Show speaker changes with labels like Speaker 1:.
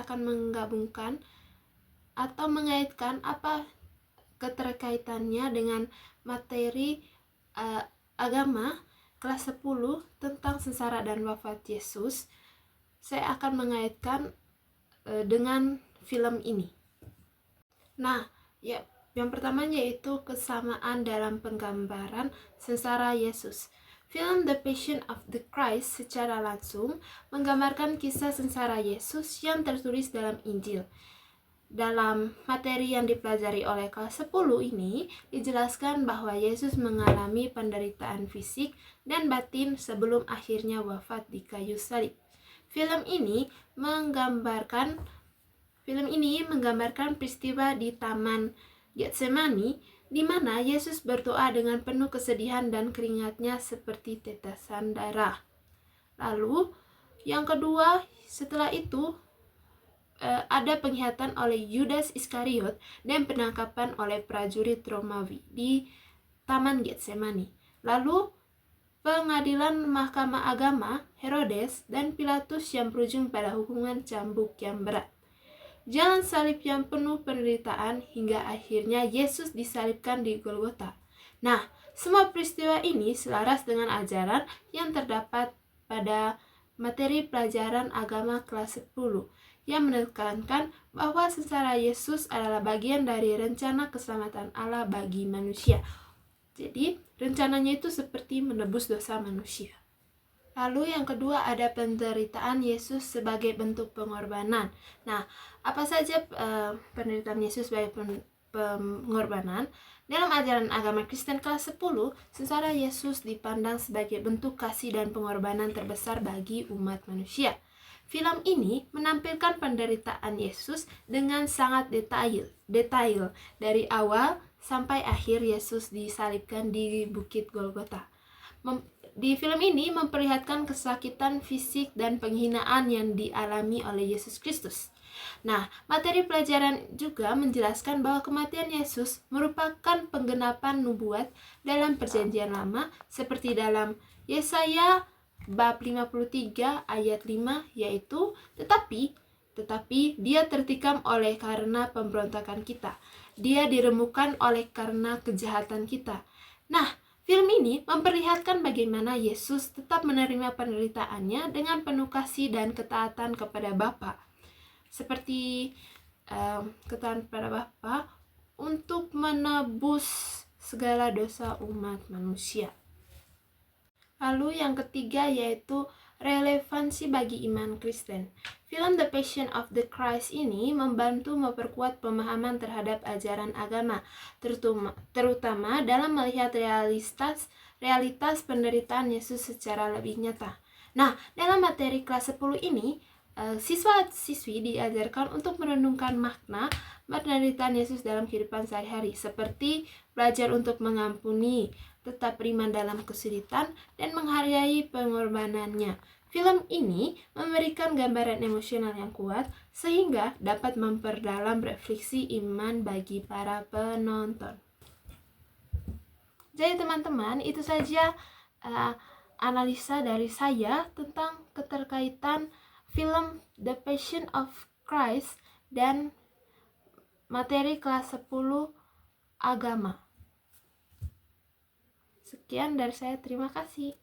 Speaker 1: saya akan menggabungkan atau mengaitkan apa keterkaitannya dengan materi agama kelas 10 tentang sengsara dan wafat Yesus. Saya akan mengaitkan dengan film ini. Nah, yang pertama yaitu kesamaan dalam penggambaran sengsara Yesus. Film The Passion of the Christ secara langsung menggambarkan kisah sengsara Yesus yang tertulis dalam Injil. Dalam materi yang dipelajari oleh kelas 10 ini, dijelaskan bahwa Yesus mengalami penderitaan fisik dan batin sebelum akhirnya wafat di kayu salib. Film ini menggambarkan peristiwa di Taman Getsemani, di mana Yesus berdoa dengan penuh kesedihan dan keringatnya seperti tetesan darah. Lalu, yang kedua, setelah itu ada pengkhianatan oleh Yudas Iskariot dan penangkapan oleh prajurit Romawi di Taman Getsemani. Lalu, pengadilan Mahkamah Agama Herodes dan Pilatus yang berujung pada hukuman cambuk yang berat. Jalan salib yang penuh penderitaan hingga akhirnya Yesus disalibkan di Golgota. Nah, semua peristiwa ini selaras dengan ajaran yang terdapat pada materi pelajaran agama kelas 10 yang menekankan bahwa sengsara Yesus adalah bagian dari rencana keselamatan Allah bagi manusia. Jadi, rencananya itu seperti menebus dosa manusia. Lalu yang kedua ada penderitaan Yesus sebagai bentuk pengorbanan. Nah, apa saja penderitaan Yesus sebagai pengorbanan? Dalam ajaran agama Kristen kelas 10, sengsara Yesus dipandang sebagai bentuk kasih dan pengorbanan terbesar bagi umat manusia. Film ini menampilkan penderitaan Yesus dengan sangat detail dari awal sampai akhir Yesus disalibkan di Bukit Golgota. Di film ini memperlihatkan kesakitan fisik dan penghinaan yang dialami oleh Yesus Kristus. Nah, materi pelajaran juga menjelaskan bahwa kematian Yesus merupakan penggenapan nubuat dalam Perjanjian Lama seperti dalam Yesaya bab 53 ayat 5 yaitu tetapi dia tertikam oleh karena pemberontakan kita. Dia diremukkan oleh karena kejahatan kita. Nah, film ini memperlihatkan bagaimana Yesus tetap menerima penderitaannya dengan penuh kasih dan ketaatan kepada Bapa. Seperti ketaatan kepada Bapa untuk menebus segala dosa umat manusia. Lalu yang ketiga yaitu relevansi bagi iman Kristen. Film The Passion of the Christ ini membantu memperkuat pemahaman terhadap ajaran agama, terutama dalam melihat realitas penderitaan Yesus secara lebih nyata. Nah, dalam materi kelas 10 ini, siswa-siswi diajarkan untuk merenungkan makna penderitaan Yesus dalam kehidupan sehari-hari, seperti belajar untuk mengampuni, tetap beriman dalam kesulitan, dan menghargai pengorbanannya. Film ini memberikan gambaran emosional yang kuat sehingga dapat memperdalam refleksi iman bagi para penonton. Jadi teman-teman, itu saja analisa dari saya tentang keterkaitan film The Passion of Christ dan materi kelas 10 agama. Sekian dari saya, terima kasih.